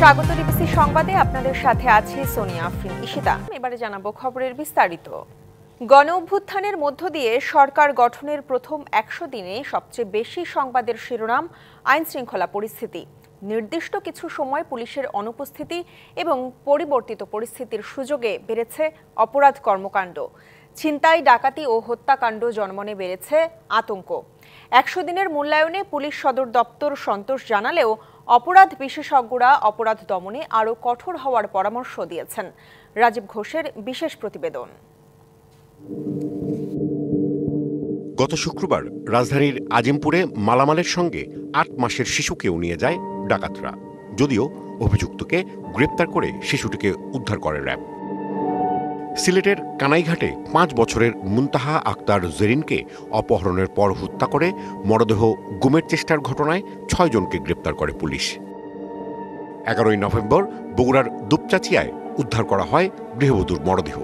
স্বাগত ডিবিসি সংবাদে আপনাদের সাথে আছি সোনিয়া আফরিন ঈশিতা। এবারে জানাবো খবরের বিস্তারিত। গণ অভ্যুত্থানের মধ্য দিয়ে সরকার গঠনের প্রথম ১০০ দিনে সবচেয়ে বেশি সংবাদের শিরোনাম আইন শৃঙ্খলা পরিস্থিতি। নির্দিষ্ট কিছু সময় পুলিশের অনুপস্থিতি এবং পরিবর্তিত পরিস্থিতির সুযোগে বেড়েছে অপরাধ কর্মকাণ্ড। ছিনতাই, ডাকাতি ও হত্যাকাণ্ড জন্মনে বেড়েছে আতঙ্ক। ১০০ দিনের মূল্যায়নে পুলিশ সদর দপ্তর সন্তোষ জানালেও অপরাধ বিশেষজ্ঞরা অপরাধ দমনে আরও কঠোর হওয়ার পরামর্শ দিয়েছেন। রাজীব ঘোষের বিশেষ প্রতিবেদন। গত শুক্রবার রাজধানীর আজিমপুরে মালামালের সঙ্গে ৮ মাসের শিশুকেও নিয়ে যায় ডাকাতরা। যদিও অভিযুক্তকে গ্রেপ্তার করে শিশুটিকে উদ্ধার করে র্যাব। সিলেটের কানাইঘাটে ৫ বছরের মুনতাহা আক্তার জেরিনকে অপহরণের পর হত্যা করে মরদেহ গুমের চেষ্টার ঘটনায় ৬ জনকে গ্রেপ্তার করে পুলিশ। ১১ই নভেম্বর বগুড়ার দুপচাচিয়ায় উদ্ধার করা হয় গৃহবধূর মরদেহ।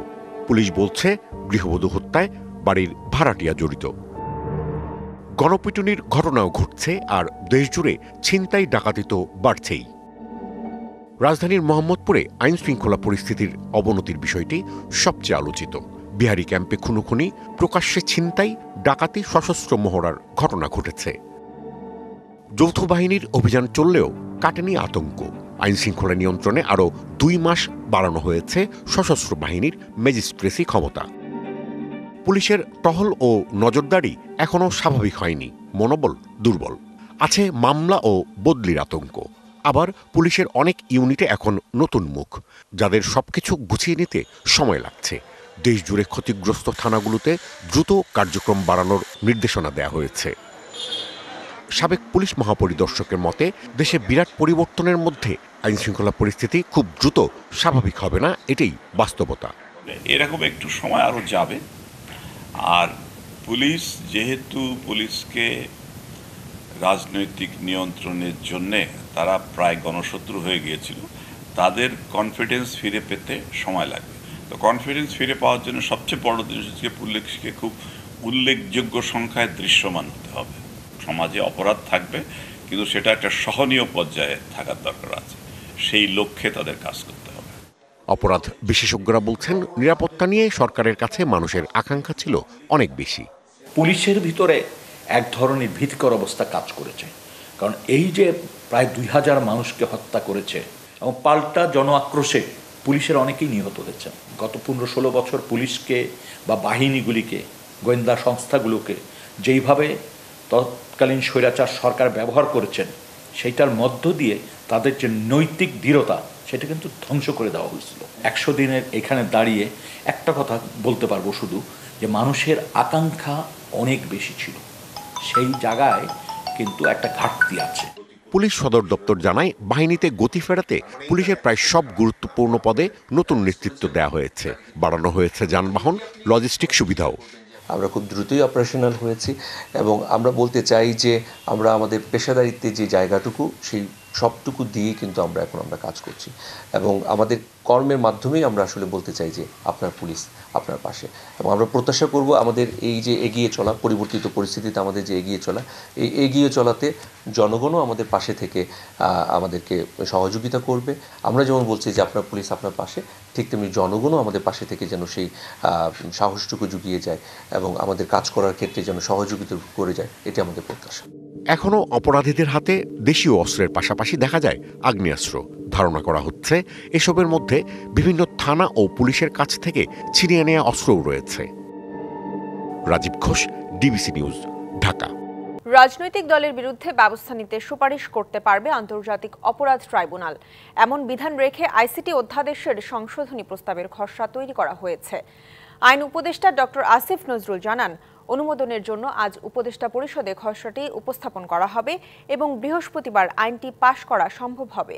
পুলিশ বলছে গৃহবধূ হত্যায় বাড়ির ভাড়াটিয়া জড়িত। গণপিটুনির ঘটনাও ঘটছে, আর দেশজুড়ে ছিনতাই, ডাকাতি তো বাড়ছেই। রাজধানীর মোহাম্মদপুরে আইন শৃঙ্খলা পরিস্থিতির অবনতির বিষয়টি সবচেয়ে আলোচিত। বিহারি ক্যাম্পে খুনোখুনি, প্রকাশ্যে ছিনতাই, ডাকাতি, সশস্ত্র মহড়ার ঘটনা ঘটেছে। যৌথ বাহিনীর অভিযান চললেও কাটেনি আতঙ্ক। আইন শৃঙ্খলা নিয়ন্ত্রণে আরও ২ মাস বাড়ানো হয়েছে সশস্ত্র বাহিনীর ম্যাজিস্ট্রেসি ক্ষমতা। পুলিশের টহল ও নজরদারি এখনও স্বাভাবিক হয়নি, মনোবল দুর্বল। আছে মামলা ও বদলির আতঙ্ক। আবার পুলিশের অনেক ইউনিটে এখন নতুন মুখ, যাদের সবকিছু গুছিয়ে নিতে সময় লাগছে। দেশজুড়ে ক্ষতিগ্রস্ত থানাগুলোতে দ্রুত কার্যক্রম বাড়ানোর নির্দেশনা দেয়া হয়েছে। সাবেক পুলিশ মহাপরিদর্শকের মতে, দেশে বিরাট পরিবর্তনের মধ্যে আইনশৃঙ্খলা পরিস্থিতি খুব দ্রুত স্বাভাবিক হবে না, এটাই বাস্তবতা। এরকম একটু সময় আরও যাবে। আর পুলিশ যেহেতু পুলিশকে রাজনৈতিক নিয়ন্ত্রণের জন্যে তারা প্রায় গণশত্রু হয়ে গিয়েছিল, তাদের কনফিডেন্স ফিরে পেতে সময় লাগবে। তো কনফিডেন্স ফিরে পাওয়ার জন্য সবচেয়ে বড় জিনিস হচ্ছে পুলিশকে খুব উল্লেখযোগ্য সংখ্যায় দৃশ্যমান হতে হবে। সমাজে অপরাধ থাকবে, কিন্তু সেটা একটা সহনীয় পর্যায়ে থাকার দরকার আছে। সেই লক্ষ্যে তাদের কাজ করতে হবে। অপরাধ বিশেষজ্ঞরা বলছেন, নিরাপত্তা নিয়ে সরকারের কাছে মানুষের আকাঙ্ক্ষা ছিল অনেক বেশি। পুলিশের ভিতরে এক ধরনের ভীতিকর অবস্থা কাজ করেছে, কারণ এই যে প্রায় ২০০০ মানুষকে হত্যা করেছে এবং পাল্টা জন আক্রোশে পুলিশের অনেকেই নিহত হয়েছেন। গত ১৫-১৬ বছর পুলিশকে বা বাহিনীগুলিকে, গোয়েন্দা সংস্থাগুলোকে যেইভাবে তৎকালীন স্বৈরাচার সরকার ব্যবহার করেছেন, সেইটার মধ্য দিয়ে তাদের যে নৈতিক দৃঢ়তা, সেটা কিন্তু ধ্বংস করে দেওয়া হয়েছিল। ১০০ দিনের এখানে দাঁড়িয়ে একটা কথা বলতে পারবো শুধু, যে মানুষের আকাঙ্ক্ষা অনেক বেশি ছিল। সেই জায়গায় কিন্তু একটা ঘাটতি আছে। পুলিশ সদর দপ্তর জানায়, বাহিনীতে গতি ফেরাতে পুলিশের প্রায় সব গুরুত্বপূর্ণ পদে নতুন নেতৃত্ব দেওয়া হয়েছে। বাড়ানো হয়েছে যানবাহন, লজিস্টিক সুবিধাও। আমরা খুব দ্রুতই অপারেশনাল হয়েছি এবং আমরা বলতে চাই যে আমরা আমাদের পেশাদারিত্বের যে জায়গাটুকু, সেই সবটুকু দিয়ে কিন্তু আমরা কাজ করছি এবং আমাদের কর্মের মাধ্যমেই আমরা আসলে বলতে চাই যে আপনার পুলিশ আপনার পাশে। এবং আমরা প্রত্যাশা করব আমাদের এই যে এগিয়ে চলা, পরিবর্তিত পরিস্থিতিতে আমাদের যে এগিয়ে চলা, এই এগিয়ে চলাতে জনগণও আমাদের পাশে থেকে আমাদেরকে সহযোগিতা করবে। আমরা যেমন বলছি যে আপনার পুলিশ আপনার পাশে, ঠিক তেমনি জনগণও আমাদের পাশে থেকে যেন সেই সাহসটুকু জুগিয়ে যায় এবং আমাদের কাজ করার ক্ষেত্রে যেন সহযোগিতা করে যায়, এটি আমাদের প্রত্যাশা। এখনও অপরাধীদের হাতে দেশীয় অস্ত্রের পাশাপাশি দেখা যায় আগ্নেয়াস্ত্র। ধারণা করা হচ্ছে এসবের মধ্যে বিভিন্ন থানা ও পুলিশের কাছ থেকে ছিনিয়ে নেওয়া অস্ত্রও রয়েছে। Rajib Ghosh, DBC news, Dhaka. রাজনৈতিক দলের বিরুদ্ধে ব্যবস্থা নিতে সুপারিশ করতে পারবে আন্তর্জাতিক অপরাধ ট্রাইব্যুনাল, এমন বিধান রেখে আইসিটি অধ্যাদেশের সংশোধনী প্রস্তাবের খসড়া তৈরি করা হয়েছে। আইন উপদেষ্টা ডক্টর আসিফ নজরুল জানান, অনুমোদনের জন্য আজ উপদেষ্টা পরিষদে খসড়াটি উপস্থাপন করা হবে এবং বৃহস্পতিবার আইনটি পাশ করা সম্ভব হবে।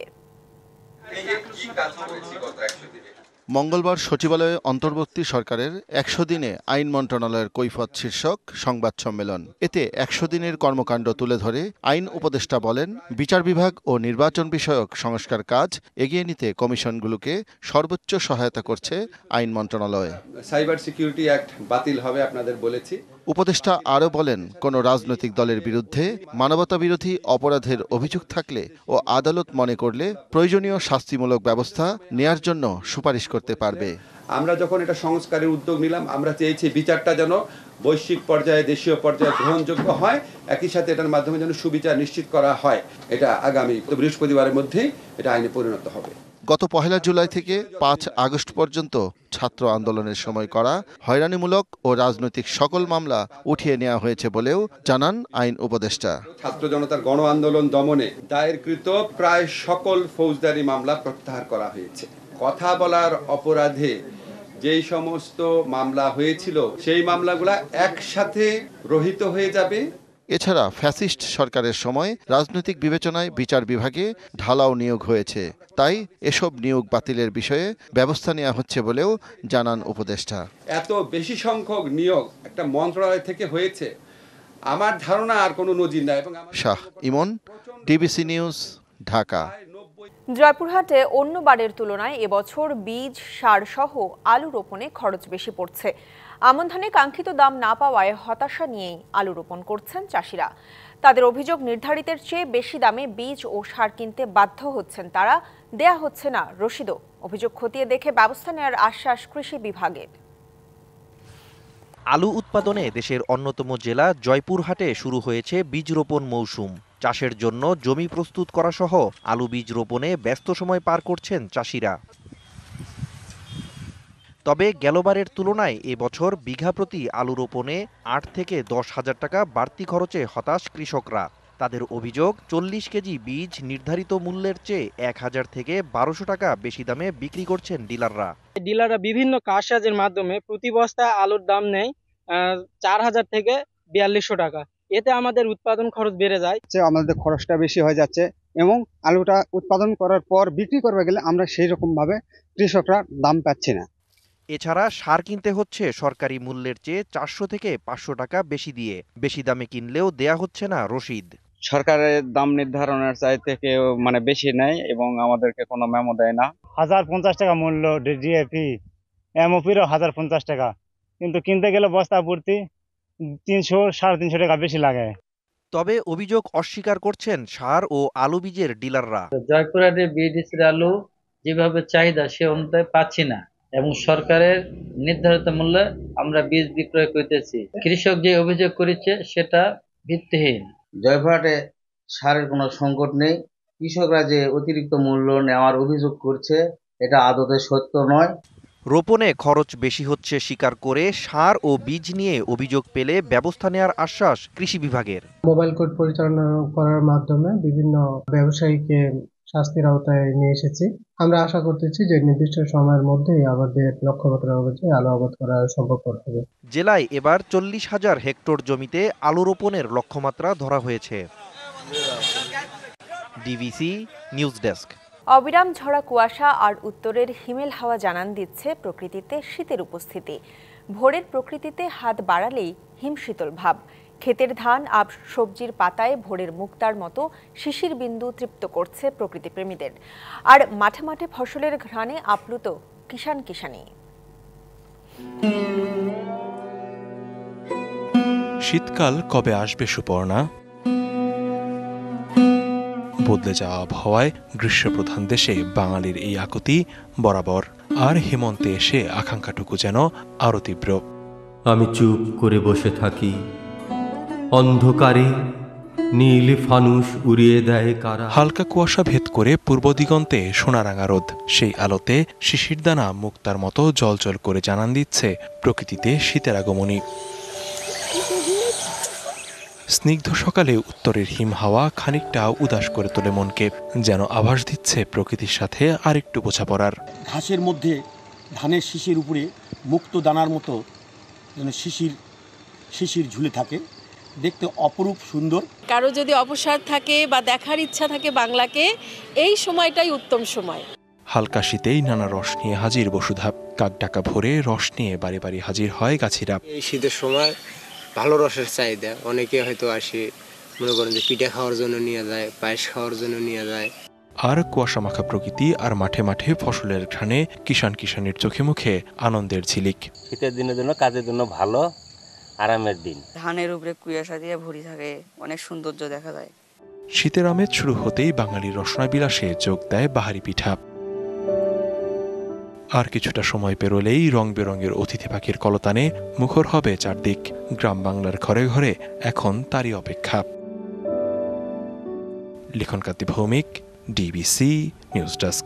মঙ্গলবার সচিবালয়ে অন্তর্বর্তী সরকারের ১০০ দিনে আইন মন্ত্রণালয়ের কৈফিয়ত শীর্ষক সংবাদ সম্মেলন। এতে ১০০ দিনের কর্মকাণ্ড তুলে ধরে আইন উপদেষ্টা বলেন, বিচার বিভাগ ও নির্বাচন বিষয়ক সংস্কার কাজ এগিয়ে নিতে কমিশনগুলোকে সর্বোচ্চ সহায়তা করছে আইন মন্ত্রণালয়। সাইবার সিকিউরিটি অ্যাক্ট বাতিল হবে আপনাদের বলেছি। উপদেষ্টা আরও বলেন, কোনো রাজনৈতিক দলের বিরুদ্ধে মানবতাবিরোধী অপরাধের অভিযোগ থাকলে ও আদালত মনে করলে প্রয়োজনীয় শাস্তিমূলক ব্যবস্থা নেয়ার জন্য সুপারিশ করতে পারবে। আমরা যখন এটা সংস্কারের উদ্যোগ নিলাম, আমরা চেয়েছি বিচারটা যেন বৈশ্বিক পর্যায়ে, দেশীয় পর্যায়ে গ্রহণযোগ্য হয়, একই সাথে এটার মাধ্যমে যেন সুবিচার নিশ্চিত করা হয়। এটা আগামী বৃহস্পতিবারের মধ্যেই এটা আইনে পরিণত হবে। গত 1 জুলাই থেকে 5 আগস্ট পর্যন্ত ছাত্র আন্দোলনের সময় করা হয়রানিমূলক ও রাজনৈতিক সকল মামলা উঠিয়ে নেওয়া হয়েছে বলেও জানান আইন উপদেষ্টা। ছাত্র জনতার গণ আন্দোলন দমনে দায়েরকৃত প্রায় সকল ফৌজদারি মামলা প্রত্যাহার করা হয়েছে। কথা বলার অপরাধে যেই সমস্ত মামলা হয়েছিল সেই মামলাগুলা একসাথে রহিত হয়ে যাবে। এছাড়া ফ্যাসিস্ট সরকারের সময় রাজনৈতিক বিবেচনায় বিচার বিভাগে ঢালাও নিয়োগ হয়েছে, তাই এসব নিয়োগ বাতিলের বিষয়ে ব্যবস্থা নেওয়া হচ্ছে বলেও জানান উপদেষ্টা। এত বেশি সংখ্যক নিয়োগ একটা মন্ত্রণালয় থেকে হয়েছে, আমার ধারণা আর কোনো নজির নাই। এবং শাহ ইমন, ডিবিসি নিউজ, ঢাকা। জয়পুরহাটে অন্য বারের তুলনায় এবছর বীজ, সার সহ আলু রোপণে খরচ বেশি পড়ছে। আমন ধানে কাঙ্ক্ষিত দাম না পাওয়ায় হতাশা নিয়েই আলু রোপণ করছেন চাষিরা। তাদের অভিযোগ, নির্ধারিতের চেয়ে বেশি দামে বীজ ও সার কিনতে বাধ্য হচ্ছেন তারা, দেয়া হচ্ছে না রসিদও। অভিযোগ খতিয়ে দেখে ব্যবস্থা নেওয়ার আশ্বাস কৃষি বিভাগের। আলু উৎপাদনে দেশের অন্যতম জেলা জয়পুরহাটে শুরু হয়েছে বীজ রোপণ মৌসুম। চাষের জন্য জমি প্রস্তুত করা সহ আলু বীজ রোপণে ব্যস্ত সময় পার করছেন চাষিরা। তবে গেলবারের তুলনায় এবছর বিঘা প্রতি আলু রোপণে 8 থেকে 10 হাজার টাকা বাড়তি খরচে হতাশ কৃষকরা। তাদের অভিযোগ, 40 কেজি বীজ নির্ধারিত মূল্যের চেয়ে 1000 থেকে 1200 টাকা বেশি দামে বিক্রি করছেন ডিলাররা। ডিলাররা বিভিন্ন কারসাজের মাধ্যমে প্রতি বস্তা আলুর দাম নেয় 4000 থেকে 4200 টাকা। এতে আমাদের উৎপাদন খরচ বেড়ে যায়, আমাদের খরচটা বেশি হয়ে যাচ্ছে এবং আলুটা উৎপাদন করার পর বিক্রি করতে গেলে আমরা সেই রকম ভাবে কৃষকরা দাম পাচ্ছি না। এছাড়া সার কিনতে হচ্ছে সরকারি মূল্যের চেয়ে 400 থেকে 500 টাকা বেশি দিয়ে। বেশি দামে কিনলেও দেয়া হচ্ছে না রসিদ। সরকারের দাম নির্ধারণের চাইতে বেশি নেয় এবং আমাদেরকে কোনো মেমো দেয় না। 1050 টাকা মূল্য ডিএপি, এমওপিরও 1050 টাকা, কিন্তু কিনতে গেলে বস্তা প্রতি 300-350 টাকা বেশি লাগে। তবে অভিযোগ অস্বীকার করছেন সার ও আলু বীজের ডিলাররা। জয়পুরহাটে বিডিসির আলু যেভাবে চাহিদা সে অনুযায়ী পাচ্ছি না এবং সরকারের নির্ধারিত মূল্যে আমরা বীজ বিক্রয় করতেছি। কৃষক যে অভিযোগ করেছে সেটা ভিত্তিহীন। জয়পুরহাটে সারের কোনো সংকট নেই, কৃষকরা যে অতিরিক্ত মূল্য নেওয়ার অভিযোগ করছে এটা আদতে সত্য নয়। রোপণে খরচ বেশি হচ্ছে স্বীকার করে সার ও বীজ নিয়ে অভিযোগ পেলে ব্যবস্থা নেওয়ার আশ্বাস কৃষি বিভাগের। মোবাইল কোর্ট পরিচালনা করার মাধ্যমে বিভিন্ন ব্যবসায়ীকে শাস্তির আওতায় নিয়ে এসেছি। আমরা আশা করতেছি যে নির্দিষ্ট সময়ের মধ্যেই আমাদের লক্ষ্যমাত্রা অনুযায়ী আলু আবাদ করা সম্ভব হবে। জেলায় এবার 40,000 হেক্টর জমিতে আলু রোপণের লক্ষ্যমাত্রা ধরা হয়েছে। DBC news desk. অবিরাম ঝরা কুয়াশা আর উত্তরের হিমেল হাওয়া জানান দিচ্ছে প্রকৃতিতে শীতের উপস্থিতি। ভোরের প্রকৃতিতে হাত বাড়ালেই হিমশীতল ভাব। ক্ষেতের ধান আর সবজির পাতায় ভোরের মুক্তার মতো শিশির বিন্দু তৃপ্ত করছে প্রকৃতিপ্রেমীদের। আর মাঠে মাঠে ফসলের ঘ্রাণে আপ্লুত কিষানি। শীতকাল কবে আসবে সুপর্ণা? বদলে যাওয়া আবহাওয়ায় গ্রীষ্মপ্রধান দেশে বাঙালির এই আকুতি বরাবর, আর হেমন্তে এসে আকাঙ্ক্ষাটুকু যেন আরো তীব্র। আমি চুপ করে বসে থাকি, অন্ধকারে নীল ফানুস উড়িয়ে দেয় কারা। হালকা কুয়াশা ভেদ করে পূর্ব দিগন্তে সোনারাঙা রোদ, সেই আলোতে শিশিরদানা মুক্তার মতো জ্বলজ্বল করে জানান দিচ্ছে প্রকৃতিতে শীতের আগমনী। স্নিগ্ধ সকালে উত্তরের হিম হাওয়া খানিকটা উদাস করে তোলে মনকে, যেন আভাস দিচ্ছে প্রকৃতির সাথে আরেকটু বোঝাপড়ার। ঘাসের মধ্যে ধানের শিশির উপরে মুক্ত দানার মতো যেন শিশির ঝুলে থাকে, দেখতে অপরূপ সুন্দর। কারো যদি অবসর থাকে বা দেখার ইচ্ছা থাকে বাংলাকে, এই সময়টাই উত্তম সময়। হালকা শীতেই নানা রস নিয়ে হাজির বসুধা। কাকডাকা ভোরে রস নিয়ে বাড়ি বাড়ি হাজির হয় গাছিরা। এই শীতের সময় ভালো রসের চাহিদা, অনেকে হয়তো আসে মনে করেন যে পিঠা খাওয়ার জন্য নিয়ে যায়, পায়েস খাওয়ার জন্য নিয়ে যায়। আর কুয়াশা মাখা প্রকৃতি আর মাঠে মাঠে ফসলের ঘ্রাণে কিষানের চোখে মুখে আনন্দের ঝিলিক। শীতের দিনের জন্য কাজের জন্য ভালো, আরামের দিন। ধানের উপরে কুয়াশা দিয়ে ভরি থাকে, অনেক সৌন্দর্য দেখা যায়। শীতের আমেজ শুরু হতেই বাঙালির রসনা বিলাসে যোগ দেয় বাহারি পিঠা। আর কিছুটা সময় পেরোলেই রং বেরঙের অতিথি পাখির কলতানে মুখর হবে চারদিক। গ্রাম বাংলার ঘরে ঘরে এখন তারই অপেক্ষা। লিখনকান্তি ভৌমিক, ডিবিসি নিউজ ডেস্ক।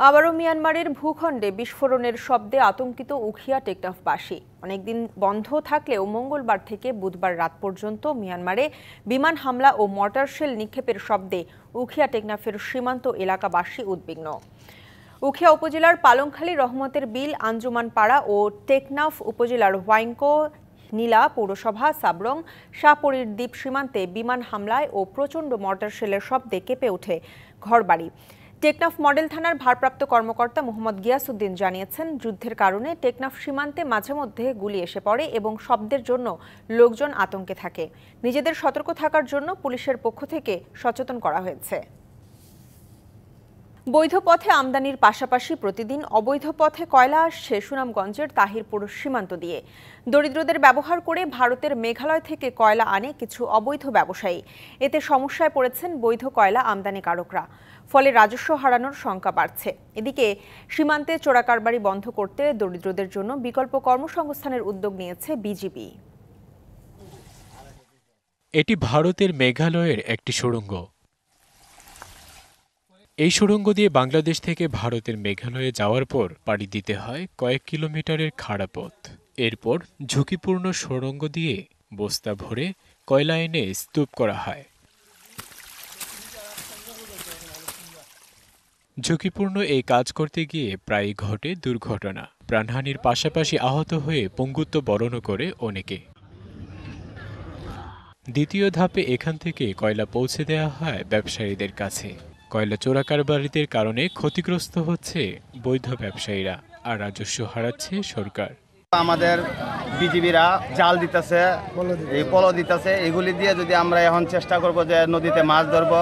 আবারও মিয়ানমারের ভূখণ্ডে বিস্ফোরণের শব্দে আতঙ্কিত উখিয়া টেকনাফবাসী। অনেকদিন বন্ধ থাকলেও মঙ্গলবার থেকে বুধবার রাত পর্যন্ত মিয়ানমারে বিমান হামলা ও মর্টার শেল নিক্ষেপের শব্দে উখিয়া টেকনাফের সীমান্ত এলাকাবাসী উদ্বিগ্ন। উখিয়া উপজেলার পালংখালী, রহমতের বিল, আঞ্জুমান পাড়া ও টেকনাফ উপজেলার ওয়াইনকো, নীলা পৌরসভা, সাবরং, শাহপরীর দ্বীপ সীমান্তে বিমান হামলায় ও প্রচণ্ড মর্টার শেলের শব্দে কেঁপে ওঠে ঘরবাড়ি। টেকনাফ মডেল থানার ভারপ্রাপ্ত কর্মকর্তা মোহাম্মদ গিয়াসউদ্দিন জানিয়েছেন, যুদ্ধের কারণে টেকনাফ সীমান্তে মাঝে মধ্যে গুলি এসে পড়ে এবং শব্দের জন্য লোকজন আতঙ্কে থাকে। নিজেদের সতর্ক থাকার জন্য পুলিশের পক্ষ থেকে সচেতন করা হয়েছে। বৈধ পথে আমদানির পাশাপাশি প্রতিদিন অবৈধ পথে কয়লা আসছে সুনামগঞ্জের তাহিরপুর সীমান্ত দিয়ে। দরিদ্রদের ব্যবহার করে ভারতের মেঘালয় থেকে কয়লা আনে কিছু অবৈধ ব্যবসায়ী। এতে সমস্যায় পড়েছেন বৈধ কয়লা আমদানিকারকরা। ফলে রাজস্ব হারানোর শঙ্কা বাড়ছে। এদিকে সীমান্তে চোরাকারবারি বন্ধ করতে দরিদ্রদের জন্য বিকল্প কর্মসংস্থানের উদ্যোগ নিয়েছে বিজিবি। এটি ভারতের মেঘালয়ের একটি সুড়ঙ্গ। এই সুড়ঙ্গ দিয়ে বাংলাদেশ থেকে ভারতের মেঘালয়ে যাওয়ার পর পাড়ি দিতে হয় কয়েক কিলোমিটারের খাড়া পথ। এরপর ঝুঁকিপূর্ণ সুড়ঙ্গ দিয়ে বস্তা ভরে কয়লা এনে স্তূপ করা হয়। ঝুঁকিপূর্ণ এই কাজ করতে গিয়ে প্রায়ই ঘটে দুর্ঘটনা। প্রাণহানির পাশাপাশি আহত হয়ে পঙ্গুত্ব বরণও করে অনেকে। দ্বিতীয় ধাপে এখান থেকে কয়লা পৌঁছে দেওয়া হয় ব্যবসায়ীদের কাছে। কয়লা চোরাকারবারিদের কারণে ক্ষতিগ্রস্ত হচ্ছে বৈধ ব্যবসায়ীরা, আর রাজস্ব হারাচ্ছে সরকার। আমাদের বিজিবিরা জাল দিতেছে, এই পলো দিতেছে, এগুলি দিয়ে যদি আমরা এখন চেষ্টা করব যে নদীতে মাছ ধরব।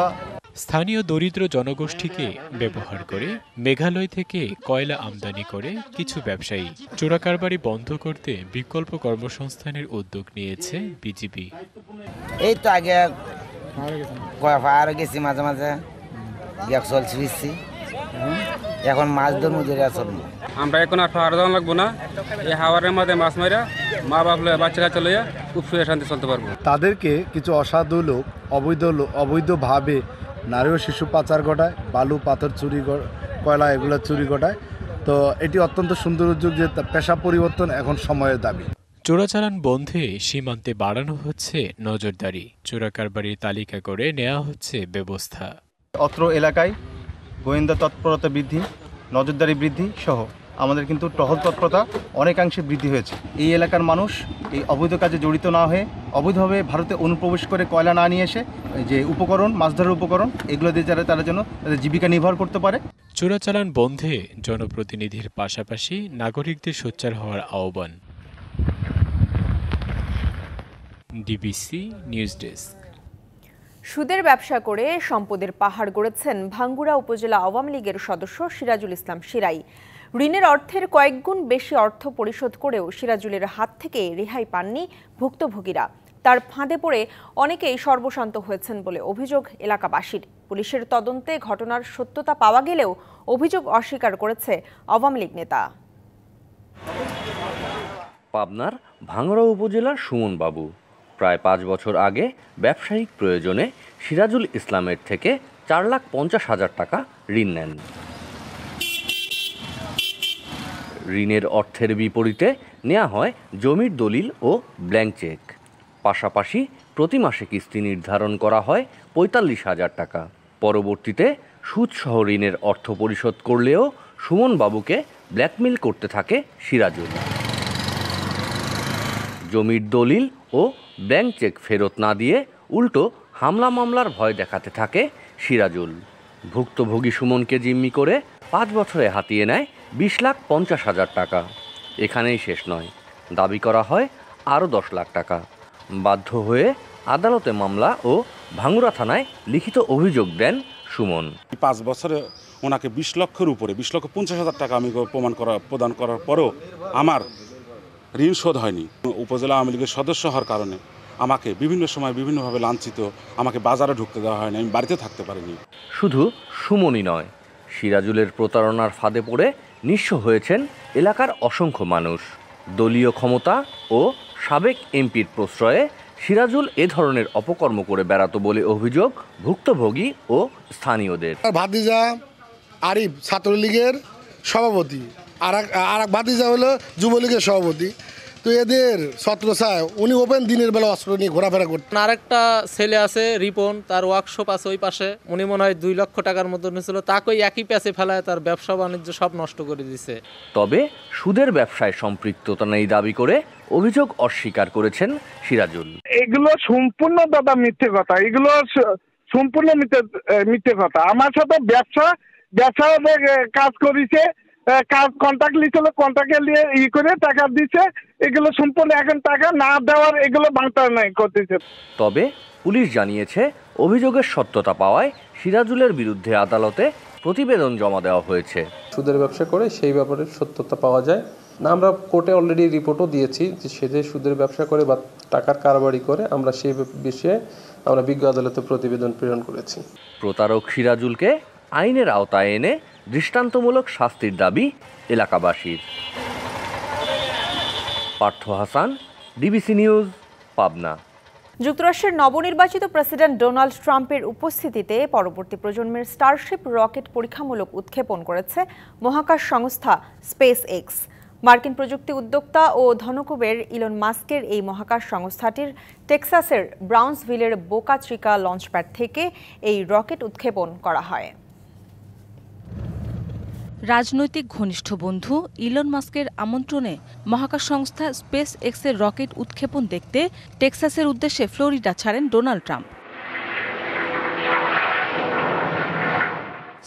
স্থানীয় দরিদ্র জনগোষ্ঠীকে ব্যবহার করে মেঘালয় থেকে কয়লা আমদানি করে কিছু ব্যবসায়ী। চোরাকারবারি বন্ধ করতে বিকল্প কর্মসংস্থানের উদ্যোগ নিয়েছে বিজিবি। এই তো আগে গেছি, মাঝে মাঝে চলছি, এখন মাছ ধর মজুরিয়া চলবো। আমরা এখন আর পাহাড় যাওয়া লাগবো না, এই হাওয়ারের মধ্যে মাছ মারা মা বাপ বাচ্চা কাচ্চা লইয়া খুব সুখে শান্তি চলতে পারবো। তাদেরকে কিছু অসাধু লোক অবৈধভাবে নারী ও শিশু পাচার ঘটায়, বালু পাথর চুরি, কয়লা এগুলো চুরি ঘটায়। তো এটি অত্যন্ত সুন্দর উদ্যোগ যে পেশা পরিবর্তন এখন সময়ের দাবি। চোরাচালান বন্ধে সীমান্তে বাড়ানো হচ্ছে নজরদারি। চোরাকারবারির তালিকা করে নেওয়া হচ্ছে ব্যবস্থা। অত্র এলাকায় গোয়েন্দা তৎপরতা বৃদ্ধি, নজরদারি বৃদ্ধি সহ আমাদের কিন্তু টহল তৎপরতা অনেকাংশে বৃদ্ধি হয়েছে। এই এলাকার মানুষ এই অবৈধ কাজে জড়িত না হয়ে অবৈধভাবে ভারতে অনুপ্রবেশ করে কয়লা না নিয়ে এসে যে উপকরণ, মাছ ধরার উপকরণ, এগুলো দিয়ে তারা যেন তাদের জীবিকা নির্ভর করতে পারে। চোরাচালান বন্ধে জনপ্রতিনিধির পাশাপাশি নাগরিকদের সোচ্চার হওয়ার আহ্বান। DBC news desk. সুদের ব্যবসা করে সম্পদের পাহাড় গড়েছেন ভাঙ্গুড়া উপজেলা আওয়ামী লীগের সদস্য সিরাজুল ইসলাম সিরাই। ঋণের অর্থের কয়েকগুণ বেশি অর্থ পরিশোধ করেও সিরাজুলের হাত থেকে রেহাই পাননি ভুক্তভোগীরা। তার ফাঁদে পড়ে অনেকেই সর্বশান্ত হয়েছেন বলে অভিযোগ এলাকাবাসীর। পুলিশের তদন্তে ঘটনার সত্যতা পাওয়া গেলেও অভিযোগ অস্বীকার করেছে আওয়ামী লীগ নেতা। পাবনার ভাঙ্গুড়া উপজেলার সুমন বাবু প্রায় 5 বছর আগে ব্যবসায়িক প্রয়োজনে সিরাজুল ইসলামের থেকে 4,50,000 টাকা ঋণ নেন। ঋণের অর্থের বিপরীতে নেওয়া হয় জমির দলিল ও ব্ল্যাঙ্ক চেক। পাশাপাশি প্রতি মাসে কিস্তি নির্ধারণ করা হয় 45,000 টাকা। পরবর্তীতে সুদসহ ঋণের অর্থ পরিশোধ করলেও সুমন বাবুকে ব্ল্যাকমেইল করতে থাকে সিরাজুল। জমির দলিল ও ব্ল্যাঙ্ক চেক ফেরত না দিয়ে উল্টো হামলা মামলার ভয় দেখাতে থাকে সিরাজুল। ভুক্তভোগী সুমনকে জিম্মি করে 5 বছরে হাতিয়ে নেয় 20,50,000 টাকা। এখানেই শেষ নয়, দাবি করা হয় আরও 10 লাখ টাকা। বাধ্য হয়ে আদালতে মামলা ও ভাঙ্গুড়া থানায় লিখিত অভিযোগ দেন সুমন। 5 বছরে ওনাকে 20 লক্ষের উপরে 20,50,000 টাকা আমি প্রদান করার পরেও আমার ঋণ শোধ হয়নি। উপজেলা আওয়ামী লীগের সদস্য হওয়ার কারণে আমাকে বিভিন্ন সময় বিভিন্নভাবে লাঞ্ছিত, আমাকে বাজারে ঢুকতে দেওয়া হয়নি, আমি বাড়িতে থাকতে পারিনি। শুধু সুমনই নয়, সিরাজুলের প্রতারণার ফাঁদে পড়ে নিঃস্ব হয়েছেন এলাকার অসংখ্য মানুষ। দলীয় ক্ষমতা ও সাবেক এমপির প্রশ্রয়ে সিরাজুল এ ধরনের অপকর্ম করে বেড়াতো বলে অভিযোগ ভুক্তভোগী ও স্থানীয়দের। ভাতিজা আরিফ ছাত্রলীগের সভাপতি, আর এক ভাতিজা হলো যুবলীগের সভাপতি। তো এদের ছত্রছায় উনি ওপেন দিনের বেলা অস্ত্র নিয়ে ঘোরাফেরা করতেন। আরেকটা ছেলে আছে রিপন, তার ওয়ার্কশপ আছে ওই পাশে, উনি মনে হয় 2 লক্ষ টাকার মতো নিয়েছিল, তাকে একই প্যাচে ফেলায় তার ব্যবসা বাণিজ্য সব নষ্ট করে দিছে। তবে সুদের ব্যবসায় সম্পৃক্ততা নেই দাবি করে অভিযোগ অস্বীকার করেছেন সিরাজুল। এগুলো সম্পূর্ণ দাদা মিথ্যে কথা, এগুলো সম্পূর্ণ মিথ্যে কথা। আমার সাথে ব্যবসা কাজ করেছে, কাজ কন্ট্রাক্ট লিখছিল, কন্ট্রাক্টে নিয়ে করে টাকা দিচ্ছে, এগুলো সম্পূর্ণ এখন টাকা না দেওয়ার এগুলো বাংলা নাই করতেছে। তবে পুলিশ জানিয়েছে অভিযোগের সত্যতা পাওয়ায় সিরাজুলের বিরুদ্ধে আদালতে প্রতিবেদন জমা দেওয়া হয়েছে। সুদের ব্যবসা করে সেই ব্যাপারে সত্যতা পাওয়া যায় না, আমরা কোর্টে অলরেডি রিপোর্টও দিয়েছি যে সে যে সুদের ব্যবসা করে বা টাকার কারবারি করে, আমরা সেই বিষয়ে আমরা বিজ্ঞ আদালতে প্রতিবেদন প্রেরণ করেছি। প্রতারক সিরাজুলকে আইনের আওতায় এনে দৃষ্টান্তমূলক শাস্তির দাবি এলাকাবাসীর। Partha Hasan, DBC news, Pabna. যুক্তরাষ্ট্রের নবনির্বাচিত প্রেসিডেন্ট ডোনাল্ড ট্রাম্পের উপস্থিতিতে পরবর্তী প্রজন্মের স্টারশিপ রকেট পরীক্ষামূলক উৎক্ষেপণ করেছে মহাকাশ সংস্থা স্পেস এক্স। মার্কিন প্রযুক্তি উদ্যোক্তা ও ধনকুবের ইলন মাস্কের এই মহাকাশ সংস্থাটির টেক্সাসের ব্রাউন্সভিলের বোকা চিকা লঞ্চপ্যাড থেকে এই রকেট উৎক্ষেপণ করা হয়। রাজনৈতিক ঘনিষ্ঠ বন্ধু ইলন মাস্কের আমন্ত্রণে মহাকাশ সংস্থা স্পেস এক্সের রকেট উৎক্ষেপণ দেখতে টেক্সাসের উদ্দেশ্যে ফ্লোরিডা ছাড়েন ডোনাল্ড ট্রাম্প।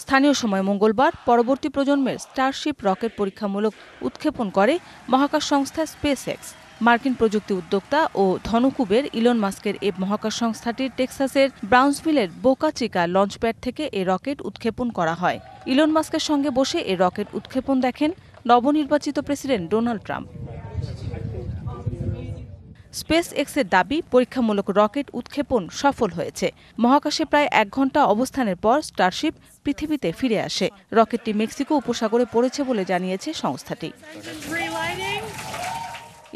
স্থানীয় সময় মঙ্গলবার পরবর্তী প্রজন্মের স্টারশিপ রকেট পরীক্ষামূলক উৎক্ষেপণ করে মহাকাশ সংস্থা স্পেস এক্স। মার্কিন প্রযুক্তি উদ্যোক্তা ও ধনকুবের ইলন মাস্কের এই মহাকাশ সংস্থাটির টেক্সাসের ব্রাউন্সভিলের বোকা চিকা লঞ্চপ্যাড থেকে এই রকেট উৎক্ষেপণ করা হয়। ইলন মাস্কের সঙ্গে বসে এই রকেট উৎক্ষেপণ দেখেন নবনির্বাচিত প্রেসিডেন্ট ডোনাল্ড ট্রাম্প। স্পেস এক্সের দাবি, পরীক্ষামূলক রকেট উৎক্ষেপণ সফল হয়েছে। মহাকাশে প্রায় 1 ঘণ্টা অবস্থানের পর স্টারশিপ পৃথিবীতে ফিরে আসে। রকেটটি মেক্সিকো উপসাগরে পড়েছে বলে জানিয়েছে সংস্থাটি।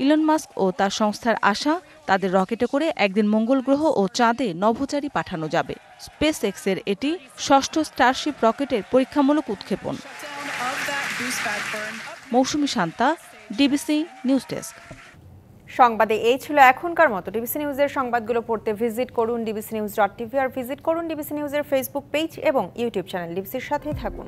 ইলন মাস্ক ও তার সংস্থার আশা, তাদের রকেটে করে একদিন মঙ্গল গ্রহ ও চাঁদে নভোচারী পাঠানো যাবে। স্পেস এক্সের এটি 6ষ্ঠ স্টারশিপ রকেটের পরীক্ষামূলক উৎক্ষেপণ। মৌসুমী শান্তা, ডিবিসি নিউজ ডেস্ক। সংবাদে এই ছিল এখনকার মতো। ডিবিসি নিউজের সংবাদগুলো পড়তে ভিজিট করুন dbcnews.tv আর ভিজিট করুন ডিবিসি নিউজের ফেসবুক পেজ এবং ইউটিউব চ্যানেল। ডিবিসির সাথেই থাকুন।